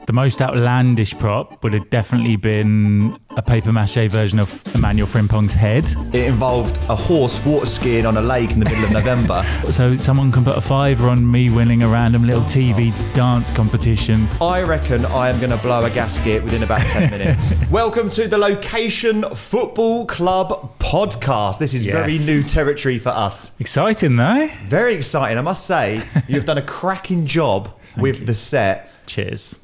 The most outlandish prop would have definitely been a paper mache version of Emmanuel Frimpong's head. It involved a horse water skiing on a lake in the middle of November. So someone can put a fiver on me winning a random little TV dance competition. I reckon I am going to blow a gasket within about 10 minutes. Welcome to the Location Football Club podcast. This is very new territory for us. Exciting though. Very exciting. I must say, you've done a cracking job with the set. Cheers.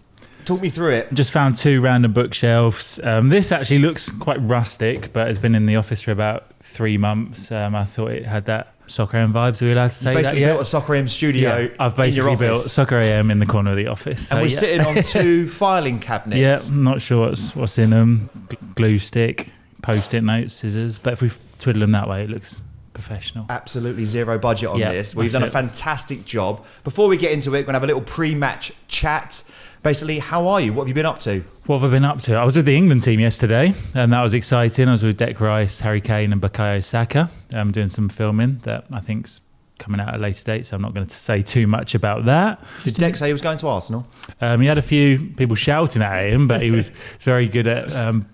Talk me through it. Just found 2 random bookshelves. This actually looks quite rustic, but it's been in the office for about 3 months. I thought it had that Soccer AM vibes. Are we allowed to say that? You basically built a Soccer AM studio. Yeah, I've basically built Soccer AM in the corner of the office. And we're sitting on 2 filing cabinets. Yeah, I'm not sure what's in them. Glue stick, post-it notes, scissors. But if we twiddle them that way, it looks professional. Absolutely zero budget on this. We've done a fantastic job. Before we get into it, we're going to have a little pre-match chat. Basically, how are you? What have you been up to? What have I been up to? I was with the England team yesterday, and that was exciting. I was with Declan Rice, Harry Kane and Bukayo Saka. I'm doing some filming that I think's coming out at a later date, so I'm not going to say too much about that. Did Deck say he was going to Arsenal? He had a few people shouting at him, but he was very good at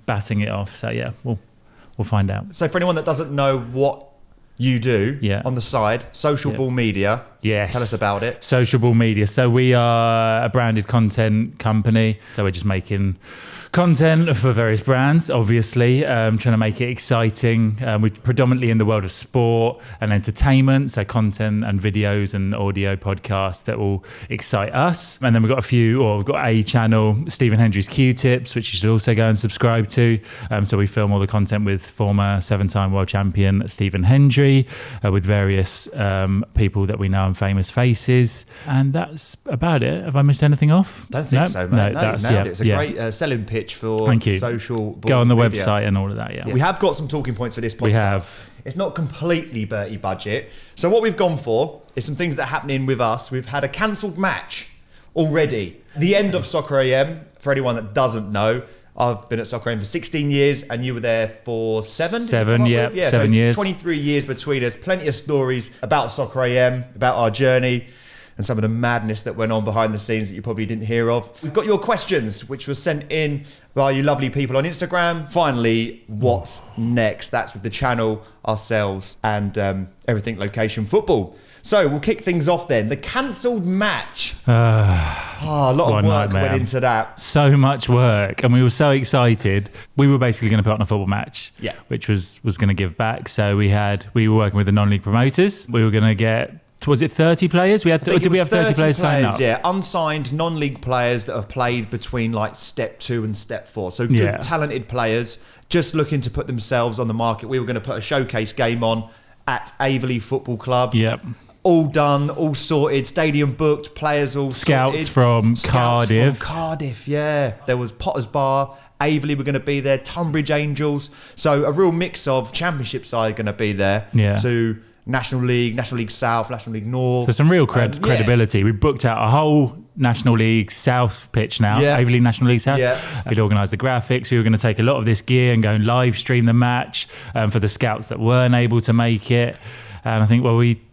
batting it off. So yeah, we'll find out. So for anyone that doesn't know what you do on the side, Social Ball Media. Yes. Tell us about it. Social Ball Media. So we are a branded content company. So we're just making content for various brands, obviously, trying to make it exciting. We're predominantly in the world of sport and entertainment, so content and videos and audio podcasts that will excite us. And then we've got we've got a channel, Stephen Hendry's Q-Tips, which you should also go and subscribe to. So we film all the content with former 7-time world champion Stephen Hendry, with various people that we know and famous faces. And that's about it. Have I missed anything off? Don't think so, mate. No, that's, you nailed it. It's a great selling pitch for Social Ball. Go on the Media. website and all of that, We have got some talking points for this podcast. We have. It's not completely Bertie budget. So what we've gone for is some things that are happening with us. We've had a cancelled match already. The end of Soccer AM, for anyone that doesn't know, I've been at Soccer AM for 16 years and you were there for 7? 7 years. 23 years between us. Plenty of stories about Soccer AM, about our journey, and some of the madness that went on behind the scenes that you probably didn't hear of. We've got your questions, which was sent in by you lovely people on Instagram. Finally, what's next? That's with the channel, ourselves, and everything Location Football. So we'll kick things off then. The cancelled match. A lot of work went into that. So much work. And we were so excited. We were basically going to put on a football match, which was going to give back. So we were working with the non-league promoters. We were going to get... Was it 30 players? Did we have 30 players signed up? Yeah, unsigned non-league players that have played between like step 2 and step 4. So good, talented players just looking to put themselves on the market. We were going to put a showcase game on at Averley Football Club. Yep. All done, all sorted, stadium booked, players all Scouts sorted. From Cardiff. From Cardiff, yeah. There was Potter's Bar, Averley were going to be there, Tunbridge Angels. So a real mix of championship side going to be there to National League South, National League North. So some real credibility. We booked out a whole National League South pitch now, Averley National League South. Yeah. We'd organised the graphics. We were going to take a lot of this gear and go and live stream the match for the scouts that weren't able to make it. And I think,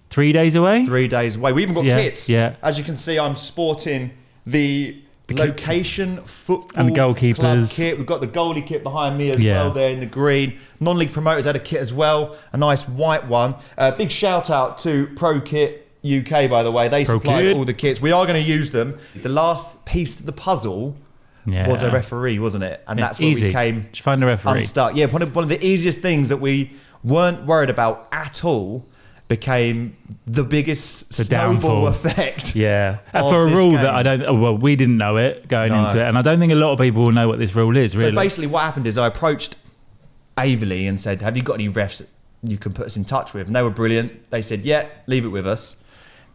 3 days away? 3 days away. We even got kits. Yeah. As you can see, I'm sporting the Location Football and the goalkeepers Club kit. We've got the goalie kit behind me as well there in the green. Non-league promoters had a kit as well, a nice white one. Big shout out to Pro Kit UK, by the way. They supplied all the kits. We are going to use them. The last piece of the puzzle was a referee, wasn't it? And that's where we came. Did you find a referee? Unstuck. Yeah, one of the easiest things that we weren't worried about at all became the biggest snowball effect. Yeah. For a rule that we didn't know it going into it. And I don't think a lot of people will know what this rule is, really. So basically what happened is I approached Averley and said, have you got any refs you can put us in touch with? And they were brilliant. They said, yeah, leave it with us.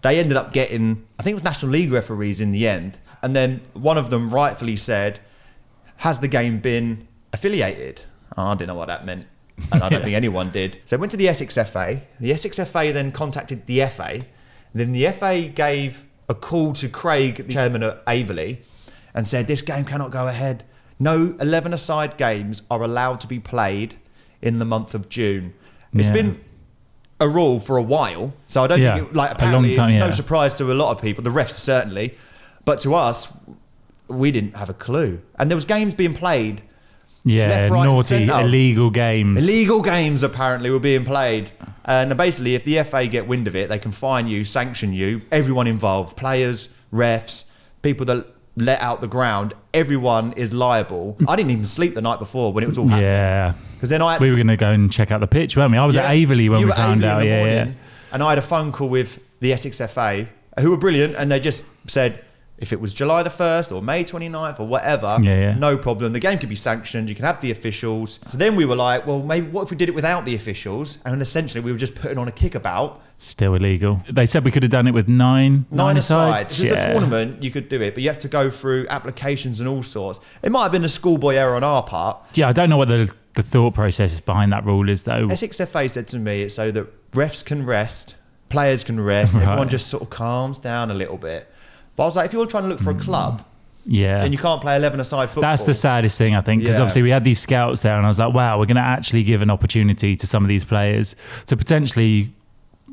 They ended up getting, I think it was National League referees in the end. And then one of them rightfully said, has the game been affiliated? I didn't know what that meant. And I don't think anyone did. So I went to the Essex FA. The Essex FA then contacted the FA. And then the FA gave a call to Craig, the chairman of Averley, and said, this game cannot go ahead. No 11-a-side games are allowed to be played in the month of June. It's been a rule for a while. So I don't think, apparently it's no surprise to a lot of people, the refs certainly. But to us, we didn't have a clue. And there was games being played. Yeah, left, right, and naughty, centre. illegal games. Illegal games apparently were being played. And basically, if the FA get wind of it, they can fine you, sanction you, everyone involved, players, refs, people that let out the ground, everyone is liable. I didn't even sleep the night before when it was all happening. Yeah. Because then I had We to, were going to go and check out the pitch, weren't we? I was at Averley when you we were found Averley out. in the Yeah, morning, and I had a phone call with the Essex FA, who were brilliant, and they just said, if it was July the 1st or May 29th or whatever, Yeah. no problem. The game could be sanctioned. You can have the officials. So then we were like, well, maybe what if we did it without the officials? And essentially we were just putting on a kickabout. Still illegal. They said we could have done it with nine Aside. If Yeah. it's a tournament, you could do it, but you have to go through applications and all sorts. It might have been a schoolboy error on our part. Yeah, I don't know what the thought process behind that rule is, though. Essex FA said to me it's so that refs can rest, players can rest, Right. everyone just sort of calms down a little bit. But I was like, if you're trying to look for a club, Yeah. then you can't play 11-a-side football. That's the saddest thing, I think, because Yeah. obviously we had these scouts there, and I was like, wow, we're going to actually give an opportunity to some of these players to potentially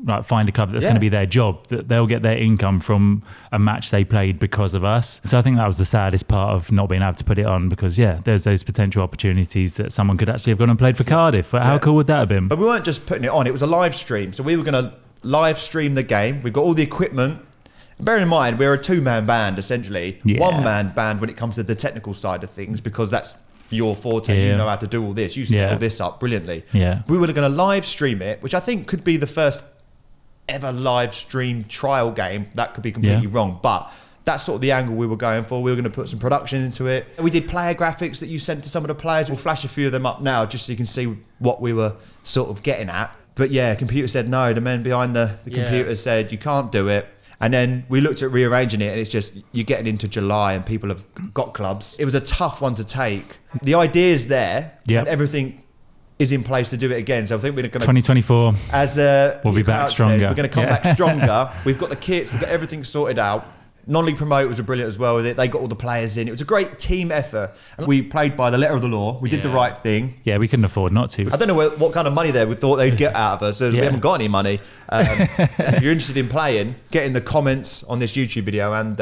like find a club that's Yeah. going to be their job, that they'll get their income from a match they played because of us. So I think that was the saddest part of not being able to put it on, because there's those potential opportunities that someone could actually have gone and played for Cardiff. But how cool would that have been? But we weren't just putting it on, it was a live stream. So we were going to live stream the game. We've got all the equipment. Bear in mind, we're a two-man band, essentially. Yeah. One-man band when it comes to the technical side of things, because that's your forte. Yeah. You know how to do all this. You set all this up brilliantly. Yeah. We were going to live stream it, which I think could be the first ever live stream trial game. That could be completely wrong, but that's sort of the angle we were going for. We were going to put some production into it. We did player graphics that you sent to some of the players. We'll flash a few of them up now just so you can see what we were sort of getting at. But yeah, computer said no. The men behind the computer said you can't do it. And then we looked at rearranging it, and it's just, you're getting into July and people have got clubs. It was a tough one to take. The idea is there, and everything is in place to do it again. So I think we're going to 2024, as we'll be back stronger. we're going to come back stronger. We've got the kits, we've got everything sorted out. Non-league promoters were brilliant as well with it. They got all the players in. It was a great team effort. And we played by the letter of the law. We did the right thing. Yeah, we couldn't afford not to. I don't know what kind of money they thought they'd get out of us. We haven't got any money. If you're interested in playing, get in the comments on this YouTube video, and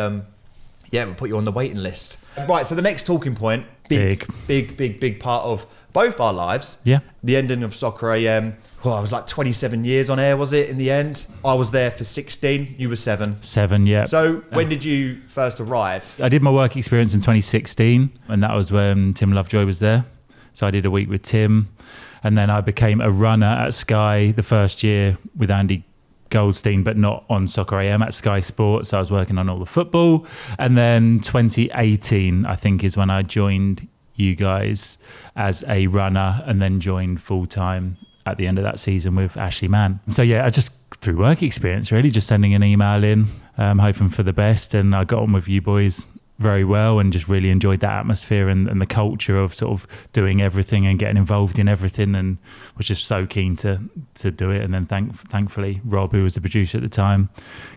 we'll put you on the waiting list. Right, so the next talking point, big part of both our lives. Yeah. The ending of Soccer AM. Well, I was like 27 years on air, was it, in the end? I was there for 16. You were 7. 7, yeah. So when did you first arrive? I did my work experience in 2016, and that was when Tim Lovejoy was there. So I did a week with Tim, and then I became a runner at Sky the first year with Andy Goldstein, but not on Soccer AM, at Sky Sports. So I was working on all the football. And then 2018, I think, is when I joined you guys as a runner, and then joined full-time at the end of that season with Ashley Mann. So I just, through work experience, really, just sending an email in, hoping for the best. And I got on with you boys very well, and just really enjoyed that atmosphere and the culture of sort of doing everything and getting involved in everything, and was just so keen to do it. And then thankfully Rob, who was the producer at the time,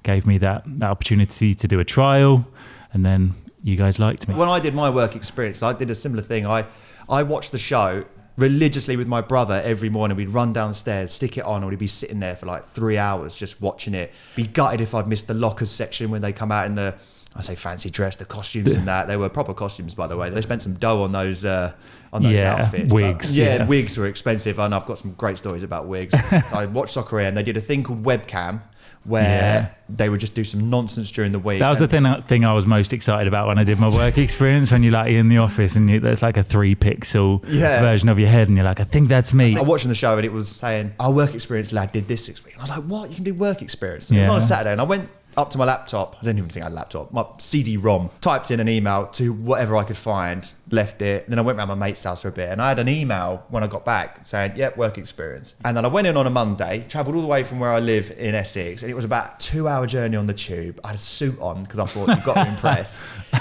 gave me that opportunity to do a trial, and then you guys liked me. When I did my work experience, I did a similar thing. I watched the show religiously with my brother every morning. We'd run downstairs, stick it on, and we'd be sitting there for like 3 hours just watching it. Be gutted if I'd missed the lockers section when they come out in the, I say fancy dress, the costumes and that. They were proper costumes, by the way. They spent some dough on those outfits. Wigs. But, wigs were expensive, and I've got some great stories about wigs. So I watched Soccer AM. They did a thing called webcam, where they would just do some nonsense during the week. That was the thing I was most excited about when I did my work experience, when you're in the office and there's like a 3-pixel version of your head, and you're like, I think that's me. I was watching the show, and it was saying, our work experience lad did this 6 weeks. And I was like, what? You can do work experience? And it was on a Saturday, and I went up to my laptop. I didn't even think I had a laptop. My CD-ROM. Typed in an email to whatever I could find, left it. Then I went round my mate's house for a bit, and I had an email when I got back saying, work experience. And then I went in on a Monday, travelled all the way from where I live in Essex, and it was about a 2-hour journey on the tube. I had a suit on because I thought, you've got to impress.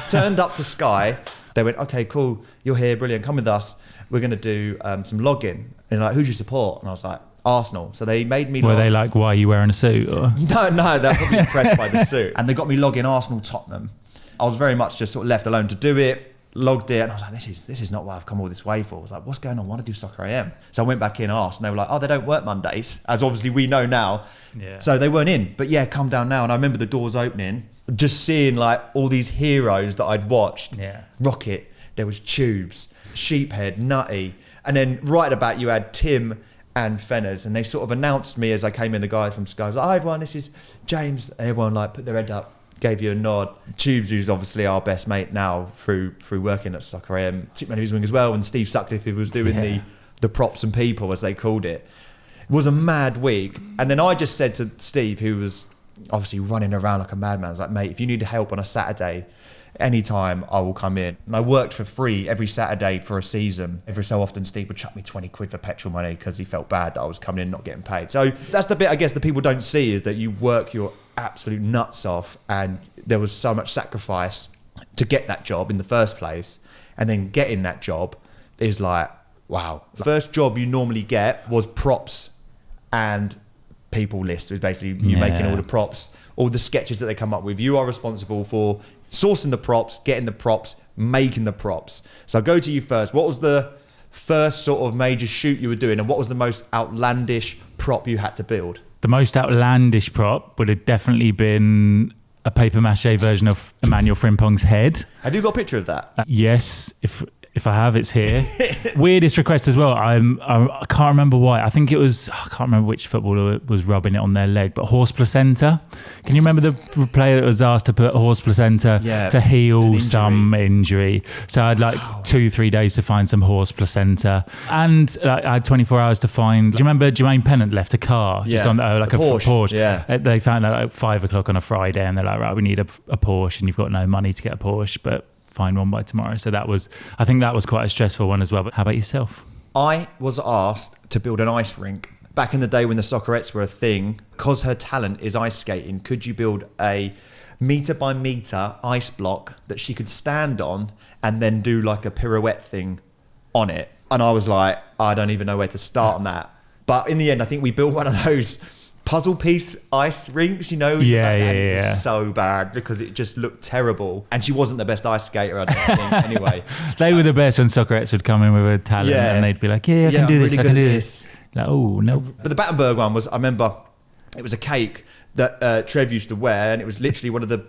Turned up to Sky. They went, okay, cool. You're here. Brilliant. Come with us. We're going to do some login. And like, who do you support? And I was like, Arsenal. So they made me Were they like, why are you wearing a suit? Or? No, they're probably impressed by the suit. And they got me logging Arsenal Tottenham. I was very much just sort of left alone to do it, logged it, and I was like, this is not what I've come all this way for. I was like, what's going on? I want to do Soccer AM. So I went back in, asked, and they were like, oh, they don't work Mondays, as obviously we know now. Yeah. So they weren't in. But come down now. And I remember the doors opening. just seeing like all these heroes that I'd watched. Yeah. Rocket, there was Tubes, Sheephead, Nutty, and then right about you had Tim and Fenners, and they sort of announced me as I came in. The guy from Sky was like, "Hi everyone, this is James," and everyone like put their head up, gave you a nod. Tubes, who's obviously our best mate now through working at Soccer AM, took me under his wing as well, and Steve Sutcliffe, who was doing the props and people, as they called it. It was a mad week. And then I just said to Steve, who was obviously running around like a madman, I was like, "Mate, if you need help on a Saturday, anytime, I will come in." And I worked for free every Saturday for a season. Every so often, Steve would chuck me 20 quid for petrol money because he felt bad that I was coming in not getting paid. So that's the bit I guess the people don't see, is that you work your absolute nuts off, and there was so much sacrifice to get that job in the first place. And then getting that job is like, wow. The first job you normally get was props and people list. It was basically you making all the props, all the sketches that they come up with. You are responsible for sourcing the props, getting the props, making the props. So I'll go to you first. What was the first sort of major shoot you were doing, and what was the most outlandish prop you had to build? The most outlandish prop would have definitely been a paper mache version of Emmanuel Frimpong's head. Have you got a picture of that? Yes, if I have, it's here. Weirdest request as well. I can't remember why. I think it was, I can't remember which footballer was rubbing it on their leg, but horse placenta. Can you remember the player that was asked to put horse placenta to heal some injury? So I had like 2-3 days to find some horse placenta, and I had 24 hours to find. Do you remember Jermaine Pennant left a car just on like a Porsche? Yeah. They found out at 5 o'clock on a Friday, and they're like, right, we need a Porsche, and you've got no money to get a Porsche, but find one by tomorrow. So I think that was quite a stressful one as well. But how about yourself? I was asked to build an ice rink. Back in the day when the Soccerettes were a thing, because her talent is ice skating, could you build a metre by metre ice block that she could stand on and then do like a pirouette thing on it? And I was like, I don't even know where to start on that. But in the end, I think we built one of those puzzle piece ice rinks, you know? It was so bad because it just looked terrible. And she wasn't the best ice skater, I don't think, anyway. They were the best when Soccerettes would come in with a talent and they'd be like, I can do this, I can do this. Like, oh, no. But the Battenberg one was, I remember, it was a cake that Trev used to wear, and it was literally one of the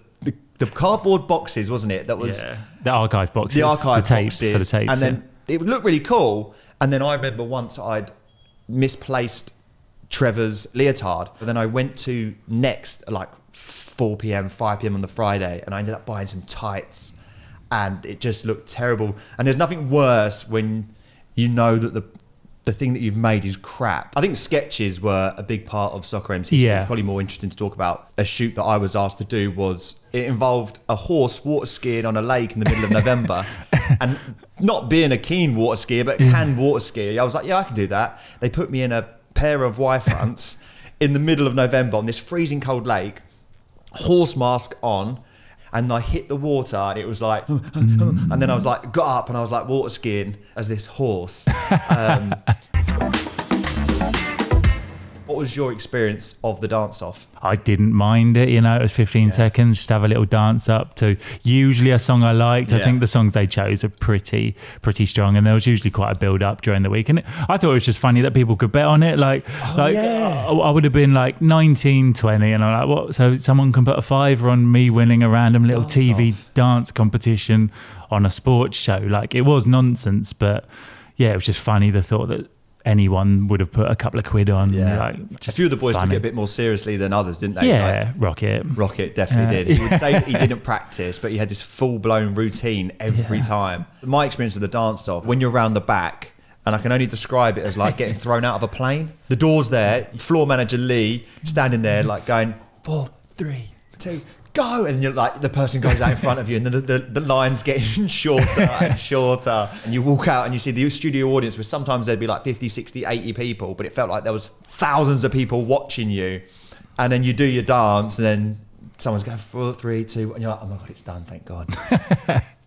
cardboard boxes, wasn't it? That was the archive boxes. The archive boxes. For the tapes. And then it would look really cool. And then I remember once I'd misplaced Trevor's leotard, but then I went to Next at like 4 p.m, 5 p.m. on the Friday, and I ended up buying some tights, and it just looked terrible. And there's nothing worse when you know that the thing that you've made is crap. I think sketches were a big part of Soccer MC's history. It's probably more interesting to talk about. A shoot that I was asked to do it involved a horse water skiing on a lake in the middle of November. And not being a keen water skier, but can water ski, I was like, yeah, I can do that. They put me in a pair of Y-fronts in the middle of November on this freezing cold lake, horse mask on, and I hit the water, and it was like, and then I was like, got up, and I was like water skiing as this horse. What was your experience of the dance-off? I didn't mind it, it was 15 seconds, just have a little dance up to usually a song I liked. I think the songs they chose were pretty strong, and there was usually quite a build-up during the week. And I thought it was just funny that people could bet on it. I would have been like 19, 20, and I'm like, what? So someone can put a $5 on me winning a random little TV dance competition on a sports show. Like, it was nonsense, but it was just funny, the thought that anyone would have put a couple of quid on. A few of the boys took it a bit more seriously than others, didn't they? Rocket definitely did. He would say that he didn't practice, but he had this full-blown routine every time. My experience of the dance-off, when you're around the back, and I can only describe it as like getting thrown out of a plane. The door's there, floor manager Lee standing there like going 4, 3, 2, go, and you're like, the person goes out in front of you, and then the line's getting shorter and shorter, and you walk out and you see the studio audience, where sometimes there'd be like 50, 60, 80 people, but it felt like there was thousands of people watching you. And then you do your dance, and then someone's going 4, 3, 2, and you're like, oh my God, it's done, thank God.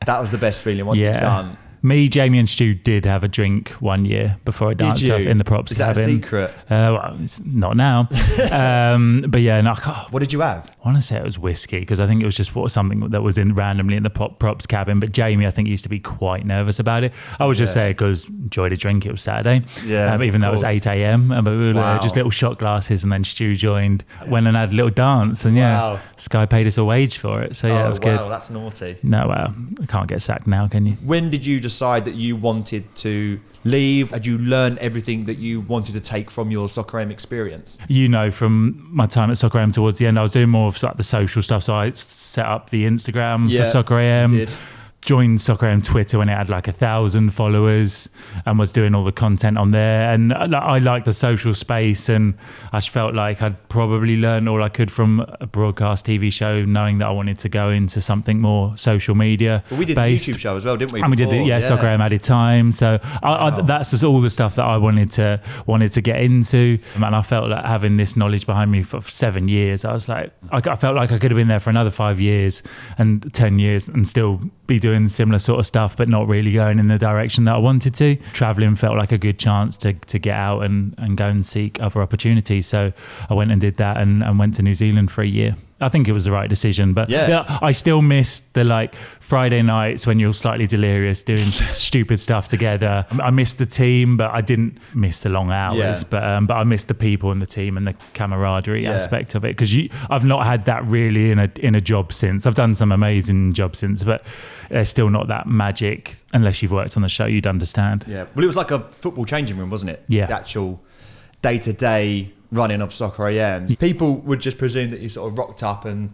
That was the best feeling once it's done. Me, Jamie and Stu did have a drink one year before a dance off in the props Is that cabin. a secret? Well, it's not now. But yeah, no, What did you have? I want to say it was whiskey because I think it was just something that was in randomly in the props cabin. But Jamie, I think, used to be quite nervous about it. I was just there because enjoyed a drink. It was Saturday, even though it was 8 a.m. But we were just little shot glasses, and then Stu joined, went and had a little dance, and Sky paid us a wage for it. So yeah, it was good. Wow, that's naughty. No, I can't get sacked now, can you? When did you decide that you wanted to leave? Had you learned everything that you wanted to take from your Soccer AM experience? You know, from my time at Soccer AM towards the end, I was doing more of like the social stuff. So I set up the Instagram for Soccer AM. Joined Soccer AM Twitter when it had like 1,000 followers and was doing all the content on there. And I liked the social space, and I just felt like I'd probably learned all I could from a broadcast TV show, knowing that I wanted to go into something more social media. Well, we did based. the YouTube show as well, didn't we? And we did Soccer AM Added Time. So that's just all the stuff that I wanted to get into. And I felt like having this knowledge behind me for 7 years, I was like, I felt like I could have been there for another 5 years and 10 years and still be doing similar sort of stuff, but not really going in the direction that I wanted to. Traveling felt like a good chance to get out and go and seek other opportunities. So I went and did that and went to New Zealand for a year. I think it was the right decision, but I still missed the like Friday nights when you're slightly delirious doing stupid stuff together. I missed the team, but I didn't miss the long hours. But I missed the people in the team and the camaraderie aspect of it, because I've not had that really in a job since. I've done some amazing jobs since, but there's still not that magic unless you've worked on the show. You'd understand. Yeah, well, it was like a football changing room, wasn't it? Yeah, the actual day-to-day running of Soccer AM. People would just presume that you sort of rocked up and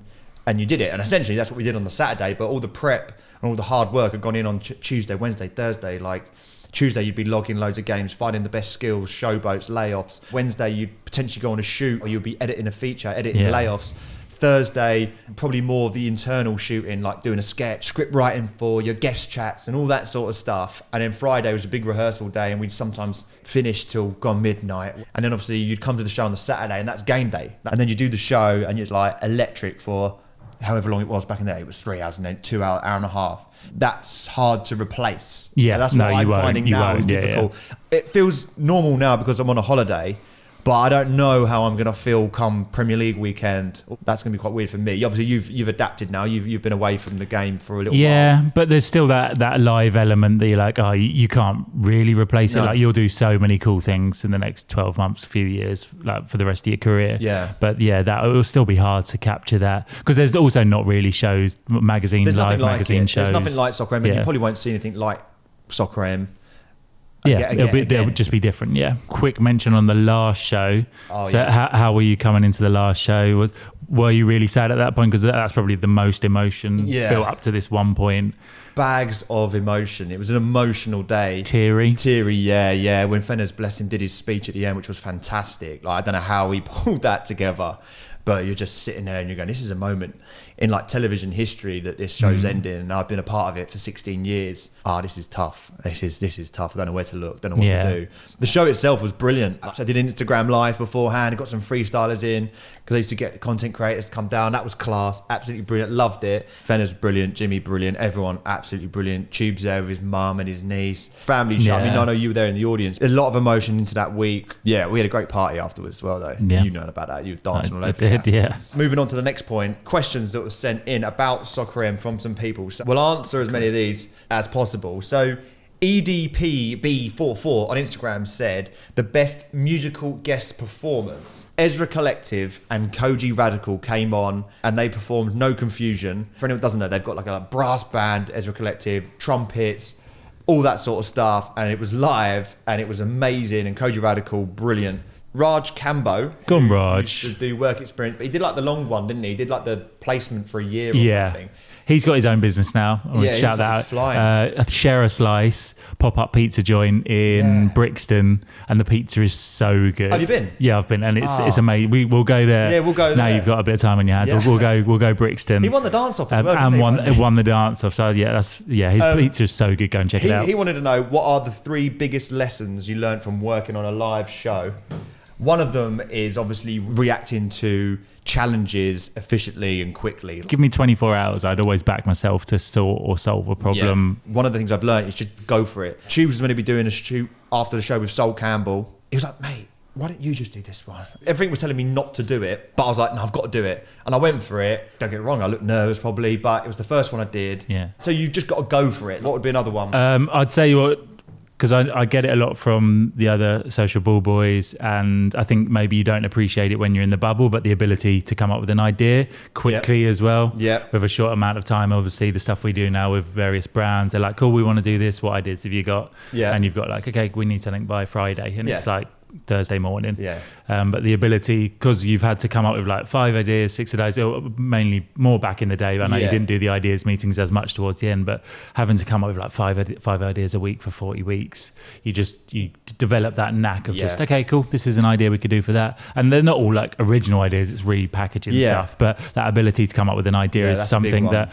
you did it, and essentially that's what we did on the Saturday. But all the prep and all the hard work had gone in on Tuesday, Wednesday, Thursday. Like Tuesday you'd be logging loads of games, finding the best skills, showboats, layoffs. Wednesday you'd potentially go on a shoot, or you'd be editing a feature, editing layoffs. Thursday, probably more of the internal shooting, like doing a sketch, script writing for your guest chats and all that sort of stuff. And then Friday was a big rehearsal day, and we'd sometimes finish till gone midnight. And then obviously you'd come to the show on the Saturday, and that's game day. And then you do the show, and it's like electric for however long it was back in the day. It was 3 hours and then 2 hour and a half. That's hard to replace. Yeah, and that's what I'm finding now is difficult. It feels normal now because I'm on a holiday, but I don't know how I'm going to feel come Premier League weekend. That's going to be quite weird for me. Obviously, you've adapted now. You've been away from the game for a little while. Yeah, but there's still that live element that you're like, you can't really replace it. Like you'll do so many cool things in the next 12 months, few years, like for the rest of your career. Yeah. But yeah, that it will still be hard to capture that, because there's also not really shows, magazines, live magazine shows. There's nothing like Soccer AM. You probably won't see anything like Soccer AM. Yeah, it'll just be different. Yeah. Quick mention on the last show. How were you coming into the last show? Were you really sad at that point? Because that's probably the most emotion built up to this one point. Bags of emotion. It was an emotional day. Teary, yeah. When Fenners, bless him, did his speech at the end, which was fantastic. Like, I don't know how he pulled that together, but you're just sitting there and you're going, this is a moment in like television history that this show's ending, and I've been a part of it for 16 years. This is tough. This is tough. I don't know where to look. Don't know what to do. The show itself was brilliant. I did Instagram live beforehand. I got some freestylers in because I used to get content creators to come down. That was class. Absolutely brilliant. Loved it. Fenner's brilliant. Jimmy brilliant. Everyone absolutely brilliant. Tube's there with his mum and his niece. Family show. I mean, I know you were there in the audience. A lot of emotion into that week. Yeah, we had a great party afterwards as well, though. Yeah. You know about that. You were dancing all over. I did, yeah. Moving on to the next point. Questions that were sent in about Soccer AM from some people. So we'll answer as many of these as possible. So EDPB44 on Instagram said the best musical guest performance. Ezra Collective and Koji Radical came on and they performed No Confusion. For anyone who doesn't know, they've got like a brass band, Ezra Collective, trumpets, all that sort of stuff, and it was live and it was amazing. And Koji Radical, brilliant. Raj Kambo, Go on, Raj. used to do work experience, but he did like the long one, didn't he? He did like the placement for a year or something. He's got his own business now. I want to shout that out. Share a Slice, pop-up pizza joint in Brixton, and the pizza is so good. Have you been? Yeah, I've been, and it's amazing. We'll go there. Yeah, we'll go there. Now you've got a bit of time on your hands. Yeah. We'll go Brixton. He won the dance off as well, and didn't he? won the dance off. So his pizza is so good. Go and check it out. He wanted to know, what are the 3 biggest lessons you learned from working on a live show? One of them is obviously reacting to challenges efficiently and quickly. Give me 24 hours. I'd always back myself to sort or solve a problem. Yeah. One of the things I've learned is just go for it. Tubes was going to be doing a shoot after the show with Sol Campbell. He was like, mate, why don't you just do this one? Everything was telling me not to do it, but I was like, no, I've got to do it. And I went for it. Don't get it wrong, I looked nervous probably, but it was the first one I did. Yeah. So you just got to go for it. What would be another one? I'd say what, because I get it a lot from the other social ball boys, and I think maybe you don't appreciate it when you're in the bubble, but the ability to come up with an idea quickly as well, with a short amount of time. Obviously, the stuff we do now with various brands, they're like, cool, we want to do this. What ideas have you got? And you've got like, okay, we need something by Friday. And it's like Thursday morning. But the ability, because you've had to come up with like 5 ideas, 6 ideas, or mainly more back in the day. I know you didn't do the ideas meetings as much towards the end, but having to come up with like five ideas a week for 40 weeks, you develop that knack of just, okay, cool, this is an idea we could do for that. And they're not all like original ideas, it's repackaging stuff, but that ability to come up with an idea is something that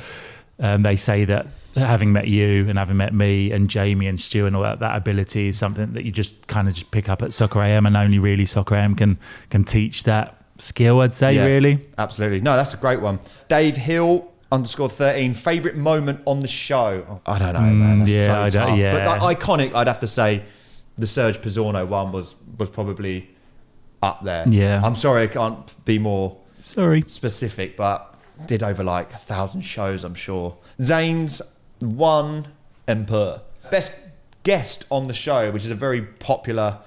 they say that having met you and having met me and Jamie and Stu and all that ability is something that you just kind of just pick up at Soccer AM, and only really Soccer AM can teach that skill, I'd say, really. Absolutely. No, that's a great one. Dave Hill _13, favourite moment on the show? Oh, I don't know, man. That's so tough. But that iconic, I'd have to say the Serge Pizzorno one was probably up there. I'm sorry I can't be more specific, but did over like 1,000 shows, I'm sure. Zane's one Emperor. Best guest on the show, which is a very popular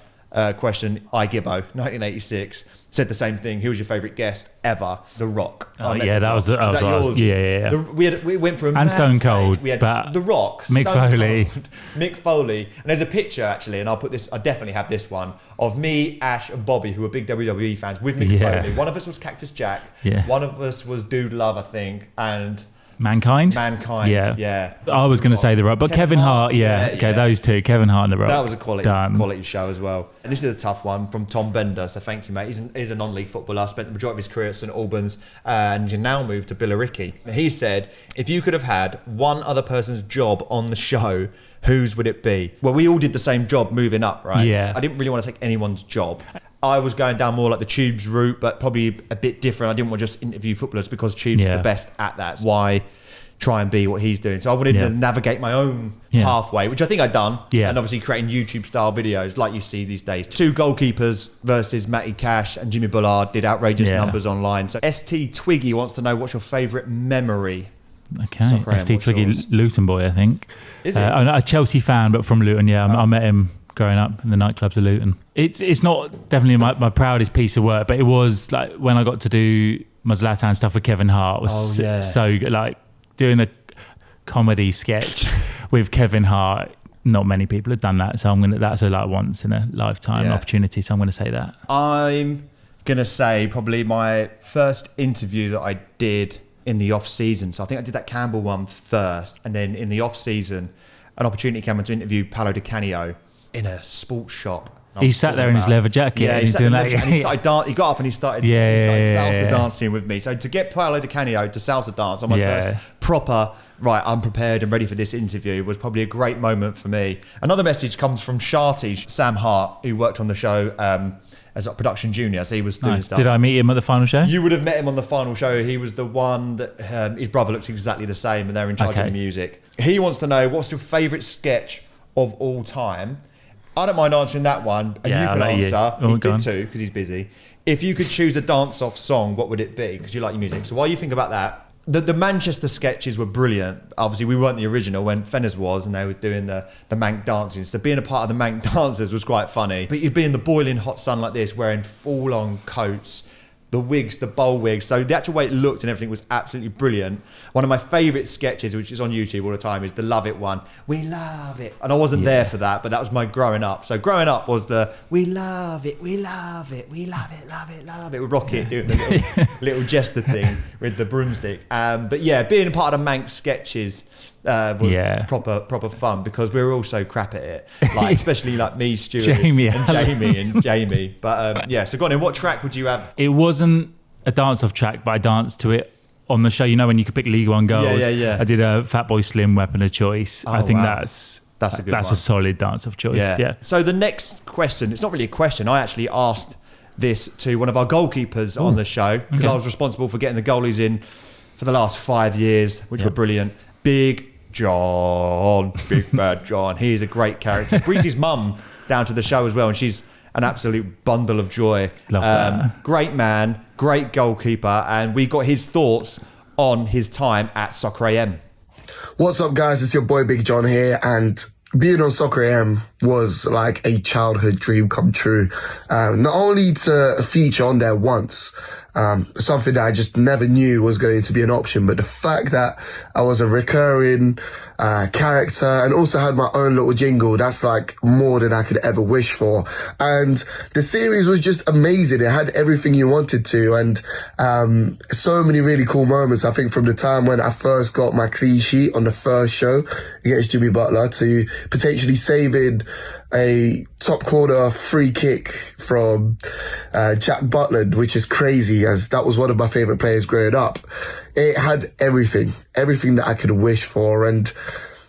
question. Igibbo, 1986, said the same thing. Who was your favourite guest ever? The Rock. Oh, yeah, that was yours? Yeah. We went for a and Stone Cold. Stage. We had The Rock, Mick Foley. Mick Foley. And there's a picture actually, and I'll put this, I definitely have this one, of me, Ash and Bobby, who were big WWE fans, with Mick Foley. One of us was Cactus Jack. One of us was Dude Love, I think, and Mankind. Yeah. I was going to say The Rock, but Kevin Hart. Those two, Kevin Hart and The Rock. That was a quality show as well. And this is a tough one from Tom Bender, so thank you, mate. He's a non-league footballer, spent the majority of his career at St Albans, and you now moved to Billericay. He said, if you could have had one other person's job on the show, whose would it be? Well, we all did the same job moving up, right? Yeah. I didn't really want to take anyone's job. I was going down more like the Tubes route, but probably a bit different. I didn't want to just interview footballers because Tubes is the best at that. Why try and be what he's doing? So I wanted to navigate my own pathway, which I think I'd done. And obviously creating YouTube style videos like you see these days. 2 goalkeepers versus Matty Cash and Jimmy Bullard did outrageous numbers online. So ST Twiggy wants to know, what's your favourite memory? Okay, ST Twiggy, Luton boy, I think. Is it? I'm a Chelsea fan, but from Luton, I met him growing up in the nightclubs of Luton. It's not definitely my proudest piece of work, but it was like when I got to do my Zlatan stuff with Kevin Hart was so good. Like doing a comedy sketch with Kevin Hart, not many people have done that, so that's a like once in a lifetime opportunity, so I'm gonna say that. I'm gonna say probably my first interview that I did in the off season. So I think I did that Campbell one first, and then in the off season an opportunity came in to interview Paolo Di Canio in a sports shop. He sat there in his leather jacket. Yeah, he started he got up and he started salsa dancing with me. So to get Paolo Di Canio to salsa dance on my first proper, right, I'm prepared and ready for this interview, was probably a great moment for me. Another message comes from Sharty, Sam Hart, who worked on the show as a production junior, so he was doing stuff. Did I meet him at the final show? You would have met him on the final show. He was the one that his brother looks exactly the same, and they're in charge of the music. He wants to know, what's your favourite sketch of all time? I don't mind answering that one, and you can answer. He did too, because he's busy. If you could choose a dance-off song, what would it be? Because you like your music. So while you think about that, the Manchester sketches were brilliant. Obviously, we weren't the original when Fenners was, and they were doing the Manc dancing. So being a part of the Manc dancers was quite funny. But you'd be in the boiling hot sun like this, wearing full-on coats, the wigs, the bowl wigs. So the actual way it looked and everything was absolutely brilliant. One of my favourite sketches, which is on YouTube all the time, is the Love It one. We love it. And I wasn't there for that, but that was my growing up. So growing up was the we love it, we love it, we love it, love it, love it. With Rocket doing the little jester thing with the broomstick. But yeah, being a part of the Manc sketches was proper fun, because we were all so crap at it, like especially like me, Stuart, Jamie. But so go on in, what track would you have? It wasn't a dance-off track, but I danced to it on the show. You know when you could pick League One girls? I did a Fatboy Slim, Weapon of Choice. I think that's a good one. A solid dance-off choice. Yeah. So the next question, it's not really a question. I actually asked this to one of our goalkeepers on the show, because I was responsible for getting the goalies in for the last 5 years, which were brilliant. Big John, Big Bad John. He's a great character. Brings his mum down to the show as well, and she's an absolute bundle of joy. Love that. Great man, great goalkeeper, and we got his thoughts on his time at Soccer AM. What's up, guys? It's your boy Big John here, and being on Soccer AM was like a childhood dream come true. Not only to feature on there once, something that I just never knew was going to be an option, but the fact that I was a recurring character and also had my own little jingle, that's like more than I could ever wish for. And the series was just amazing. It had everything you wanted to, and so many really cool moments. I think from the time when I first got my clean sheet on the first show against Jimmy Butler to potentially saving a top corner free kick from Jack Butland, which is crazy, as that was one of my favourite players growing up. It had everything that I could wish for, and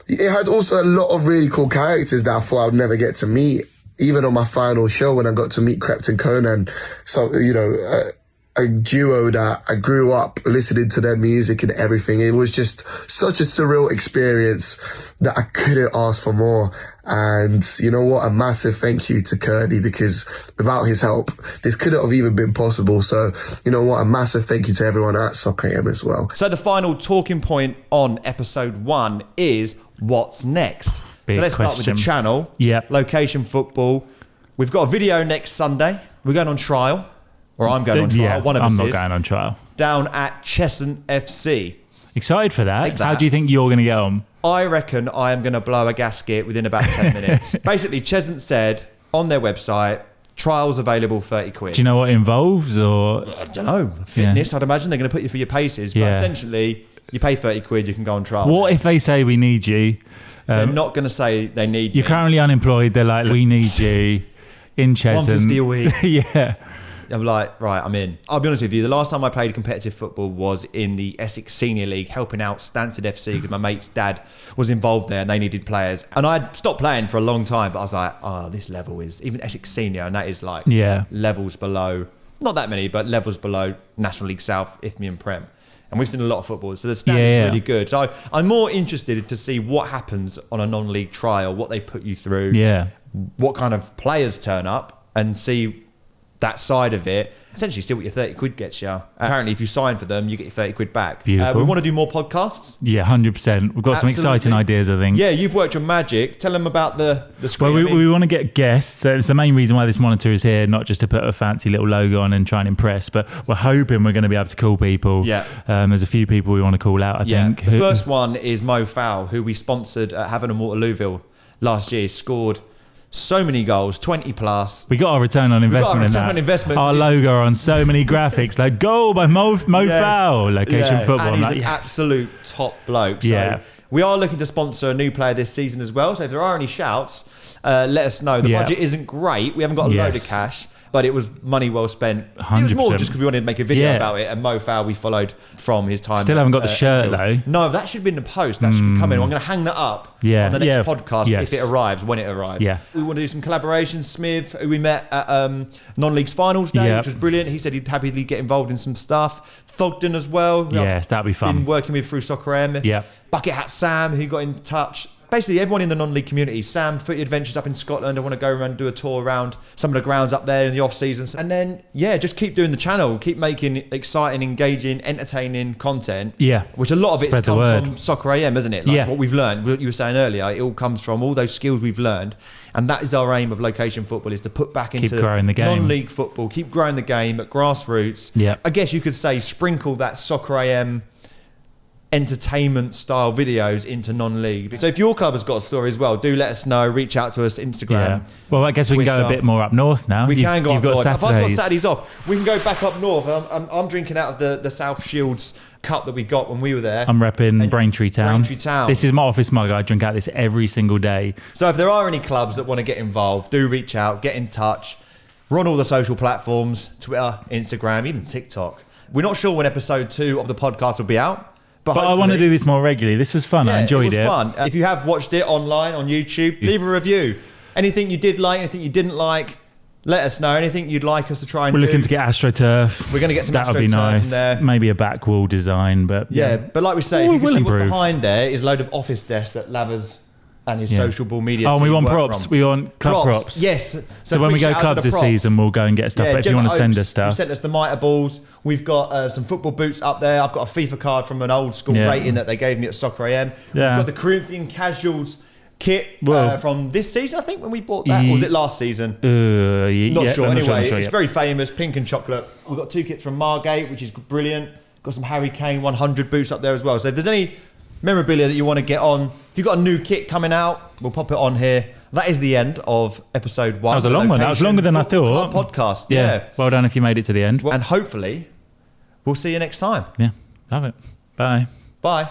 it had also a lot of really cool characters that I thought I'd never get to meet. Even on my final show, when I got to meet Crepton Conan, so a duo that I grew up listening to their music and everything. It was just such a surreal experience that I couldn't ask for more. And you know what? A massive thank you to Kearney, because without his help, this couldn't have even been possible. So, you know what? A massive thank you to everyone at Soccer AM as well. So the final talking point on episode 1 is what's next. Big so let's start with question. the channel. Yep. Location Football. We've got a video next Sunday. We're going on trial. Or I'm going on trial. Yeah, One of us I'm not is. going on trial. Down at Cheshunt FC. Excited for that. Exactly. How do you think you're going to get on? I reckon I am going to blow a gasket within about 10 minutes. Basically, Cheshunt said on their website, trials available 30 quid. Do you know what it involves? Or I don't know. Fitness, I'd imagine they're going to put you through your paces. But Yeah. essentially, you pay 30 quid, you can go on trial. what if they say we need you? They're not going to say they need You're me. currently unemployed. They're like, we need you in Cheshunt. 150 a week. Yeah. I'm like, right, I'm in. I'll be honest with you, the last time I played competitive football was in the Essex Senior League, helping out Stansted FC because my mate's dad was involved there and they needed players. And I'd stopped playing for a long time, but I was like, oh, this level is, even Essex Senior, and that is like levels below, not that many, but levels below National League South, IFMI and Prem. And we've seen a lot of football, so the standard's really good. So I'm more interested to see what happens on a non-league trial, what they put you through, what kind of players turn up, and see that side of it. Essentially see what your 30 quid gets you. Apparently, if you sign for them, you get your 30 quid back. Beautiful. We want to do more podcasts. Yeah, 100%. We've got some exciting ideas, I think. Yeah, you've worked on Magic. Tell them about the screen. Well, we want to get guests. So it's the main reason why this monitor is here, not just to put a fancy little logo on and try and impress, but we're hoping we're going to be able to call people. Yeah. There's a few people we want to call out, I think. The first one is Mo Fowl, who we sponsored at Havant and Waterlooville last year. He scored so many goals, 20 plus. We got our return on investment in that. Our logo on so many graphics, like goal by Mo Fowl, location football. And he's an absolute top bloke. So we are looking to sponsor a new player this season as well. So if there are any shouts, let us know. The budget isn't great. We haven't got a load of cash, but it was money well spent. 100%. It was more just because we wanted to make a video about it. And Mo Fowl we followed from his time. Still haven't got the shirt though. No, that should be in the post. That should be coming. I'm going to hang that up on the next podcast if it arrives, when it arrives. Yeah. We want to do some collaborations. Smith, who we met at non-leagues finals day, which was brilliant. He said he'd happily get involved in some stuff. Thogden as well. Yes, that'd be fun. Been working with through Soccer AM. Yeah. Bucket Hat Sam, who got in touch. Basically, everyone in the non-league community. Sam, Footy Adventures up in Scotland. I want to go around and do a tour around some of the grounds up there in the off-season. And then, just keep doing the channel. Keep making exciting, engaging, entertaining content. Yeah. Which a lot of it's come from Soccer AM, isn't it? Like what we've learned, what you were saying earlier, it all comes from all those skills we've learned. And that is our aim of Location Football, is to put back into growing the game. Non-league football, keep growing the game at grassroots. Yeah. I guess you could say sprinkle that Soccer AM entertainment style videos into non-league. So if your club has got a story as well, do let us know. Reach out to us, Instagram. Yeah. Well, I guess we can go a bit more up north now. We can go up north. Saturdays. If I've got Saturdays off, we can go back up north. I'm drinking out of the South Shields cup that we got when we were there. I'm repping Braintree Town. Braintree Town. This is my office mug. I drink out this every single day. So if there are any clubs that want to get involved, do reach out, get in touch. We're on all the social platforms, Twitter, Instagram, even TikTok. We're not sure when episode 2 of the podcast will be out. But I want to do this more regularly. This was fun. I enjoyed it. It was fun. If you have watched it online on YouTube, leave a review. Anything you did like, anything you didn't like, Let us know anything you'd like us to try and We're do. looking to get AstroTurf. We're going to get some That would be AstroTurf nice. from there. Maybe a back wall design, but Yeah, but like we say, We'll if you can see what's improve. behind there is a load of office desks that Lavers and his Yeah. social ball media Oh, and we team want work props. from. We want club props. Yes. So when we quick go shout out to clubs the this props. season, we'll go and get stuff. Yeah, but if you Gemma want to send Oaks, us stuff, you sent us the mitre balls. We've got some football boots up there. I've got a FIFA card from an old school Yeah. rating that they gave me at Soccer AM. Yeah. We've got the Corinthian Casuals kit Well- from this season, I think, when we bought that. Or was it last season? not Not sure. I'm Anyway, not it's yet. very famous, pink and chocolate. We've got 2 kits from Margate, which is brilliant. Got some Harry Kane 100 boots up there as well. So if there's any memorabilia that you want to get on, if you've got a new kit coming out, we'll pop it on here. That is the end of episode 1. That was a the long one. That was Location longer than I Football thought. Club podcast. Yeah. Yeah. Well done if you made it to the end. And hopefully, we'll see you next time. Yeah. Love it. Bye. Bye.